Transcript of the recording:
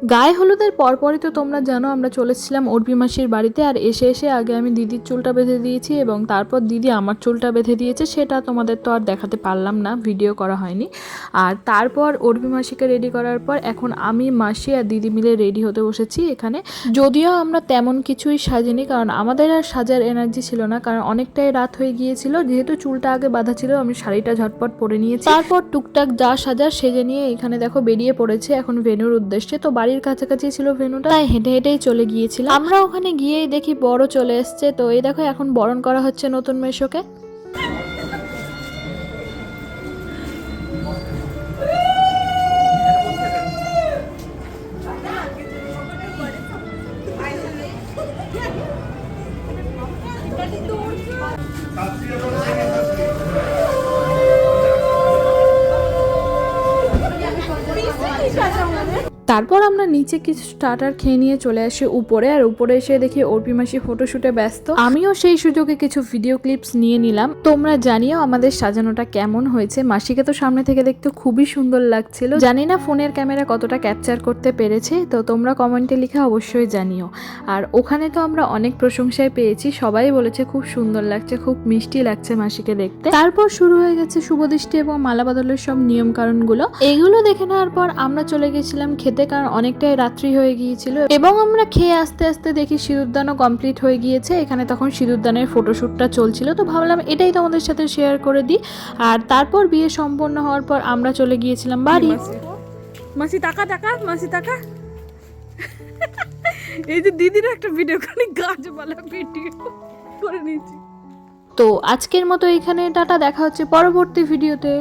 গায়ে হলুদের পরপরই তো তোমরা জানো আমরা চলেছিলাম অর্পি মাসির বাড়িতে। আর এসে আগে আমি দিদির চুলটা বেঁধে দিয়েছি এবং তারপর দিদি আমার চুলটা বেঁধে দিয়েছে, সেটা তোমাদের তো আর দেখাতে পারলাম না, ভিডিও করা হয়নি। আর তারপর অর্পি মাসিকে রেডি করার পর এখন আমি, মাসি আর দিদি মিলে রেডি হতে বসেছি এখানে। যদিও আমরা তেমন কিছুই সাজিনি, কারণ আমাদের আর সাজার এনার্জি ছিল না, কারণ অনেকটাই রাত হয়ে গিয়েছিল। যেহেতু চুলটা আগে বাঁধা ছিল, আমি শাড়িটা ঝটপট পরে নিয়েছি। তারপর টুকটাক যা সাজার সেজে নিয়ে এখানে দেখো বেরিয়ে পড়েছে এখন ভেন্যুর উদ্দেশ্যে। তো বাড়ির কাছাকাছি ছিল ভেন্যুটা, তাই হেঁটে হেঁটেই চলে গিয়েছিলাম। আমরা ওখানে গিয়েই দেখি বড় চলে এসছে। তো এই দেখো এখন বরণ করা হচ্ছে নতুন মেশোকে। তারপর আমরা নিচে কিছু স্টার্টার খেয়ে নিয়ে চলে আসি উপরে। আর উপরে এসে দেখি অর্পি মাসি ফটোশুটে ব্যস্ত। আমিও সেই সুযোগে কিছু ভিডিও ক্লিপস নিয়ে নিলাম। তোমরা জানিও আমাদের সাজানোটা কেমন হয়েছে। মাসিকে তো সামনে থেকে দেখতে খুবই সুন্দর লাগছিল, জানি না ফোনের ক্যামেরা কতটা ক্যাপচার করতে পেরেছে, তো তোমরা কমেন্টে লিখে অবশ্যই জানিও। আর ওখানে তো আমরা অনেক প্রশংসায় পেয়েছি, সবাই বলেছে খুব সুন্দর লাগছে, খুব মিষ্টি লাগছে মাসিকে দেখতে। তারপর শুরু হয়ে গেছে শুভদৃষ্টি এবং মালা বদলের সব নিয়ম কারণগুলো। এইগুলো দেখে নেওয়ার পর আমরা চলে গেছিলাম খেতে, কারণ অনেকটাই রাত্রি হয়ে গিয়েছিল। এবং আমরা খেয়ে আস্তে আস্তে দেখি সিঁদুরদানও কমপ্লিট হয়ে গিয়েছে। এখানে তখন সিঁদুরদানের ফটোশ্যুটটা চলছিল, তো ভাবলাম এটাই তোমাদের সাথে শেয়ার করে দিই। আর তারপর বিয়ে সম্পন্ন হওয়ার পর আমরা চলে গিয়েছিলাম বাড়ি। মাসি টাকা টাকা, মাসি টাকা। এই যে দিদির একটা ভিডিও করে গাছপালা ভিডিও করে নিয়েছি। তো আজকের মতো এখানে টাটা, দেখা হচ্ছে পরবর্তী ভিডিওতে।